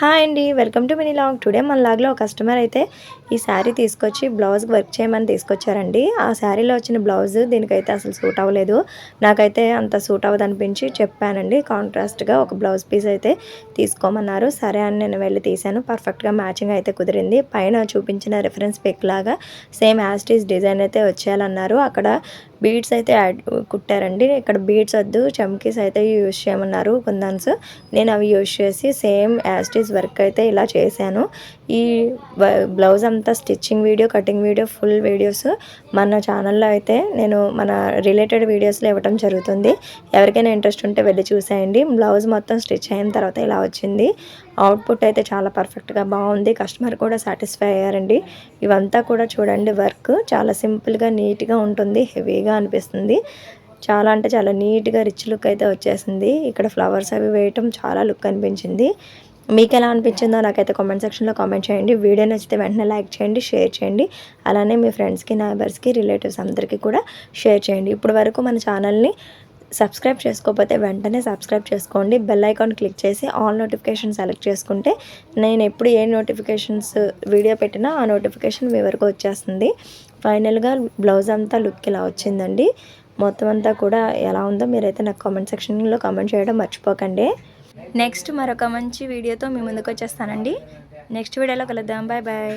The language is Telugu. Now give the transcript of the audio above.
హాయ్ అండి, welcome to mini log. Today మన లాగ్లో ఒక కస్టమర్ అయితే ఈ శారీ తీసుకొచ్చి బ్లౌజ్కి వర్క్ చేయమని తీసుకొచ్చారండి. ఆ శారీలో వచ్చిన బ్లౌజ్ దీనికైతే అసలు సూట్ అవ్వలేదు. నాకైతే అంత సూట్ అవ్వదు అనిపించి చెప్పానండి. కాంట్రాస్ట్గా ఒక బ్లౌజ్ పీస్ అయితే తీసుకోమన్నారు. సరే అని నేను వెళ్ళి తీశాను. పర్ఫెక్ట్గా మ్యాచింగ్ అయితే కుదిరింది. పైన చూపించిన రిఫరెన్స్ పిక్ లాగా same as it is design అయితే వచ్చేయాలన్నారు. అక్కడ బీడ్స్ అయితే కుట్టారండి. ఇక్కడ బీడ్స్ వద్దు, చమ్కీస్ అయితే యూజ్ చేయమన్నారు కుందన్స్. నేను అవి యూజ్ చేసి same as it is work అయితే ఇలా చేశాను. ఈ బ్లౌజ్ అంతా stitching video, cutting video, full videos మన ఛానల్లో అయితే నేను మన రిలేటెడ్ వీడియోస్లో ఇవ్వడం జరుగుతుంది. ఎవరికైనా ఇంట్రెస్ట్ ఉంటే వెళ్ళి చూసేయండి. బ్లౌజ్ మొత్తం స్టిచ్ అయిన తర్వాత ఇలా వచ్చింది. అవుట్పుట్ అయితే చాలా పర్ఫెక్ట్గా బాగుంది. కస్టమర్ కూడా సాటిస్ఫై అయ్యారండి. ఇవంతా కూడా చూడండి, వర్క్ చాలా సింపుల్గా నీట్గా ఉంటుంది. హెవీగా అనిపిస్తుంది. చాలా అంటే చాలా నీట్గా రిచ్ లుక్ అయితే వచ్చేసింది. ఇక్కడ ఫ్లవర్స్ అవి వేయటం చాలా లుక్ అనిపించింది. మీకు ఎలా అనిపించిందో నాకైతే కామెంట్ సెక్షన్లో కామెంట్ చేయండి. వీడియో నచ్చితే వెంటనే లైక్ చేయండి, షేర్ చేయండి. అలానే మీ ఫ్రెండ్స్కి, నైబర్స్కి, రిలేటివ్స్ అందరికీ కూడా షేర్ చేయండి. ఇప్పుడు వరకు మన ఛానల్ని సబ్స్క్రైబ్ చేసుకోకపోతే వెంటనే సబ్స్క్రైబ్ చేసుకోండి. బెల్ ఐకాన్ క్లిక్ చేసి ఆల్ నోటిఫికేషన్ సెలెక్ట్ చేసుకుంటే నేను ఎప్పుడు ఏ నోటిఫికేషన్స్ వీడియో పెట్టినా ఆ నోటిఫికేషన్ మీ వరకు వచ్చేస్తుంది. ఫైనల్గా బ్లౌజ్ అంతా లుక్ ఇలా వచ్చిందండి. మొత్తం అంతా కూడా ఎలా ఉందో మీరైతే నాకు కామెంట్ సెక్షన్లో కామెంట్ చేయడం మర్చిపోకండి. నెక్స్ట్ మరొక మంచి వీడియోతో మీ ముందుకు వచ్చేస్తానండి. నెక్స్ట్ వీడియోలో కలుద్దాం. Bye bye.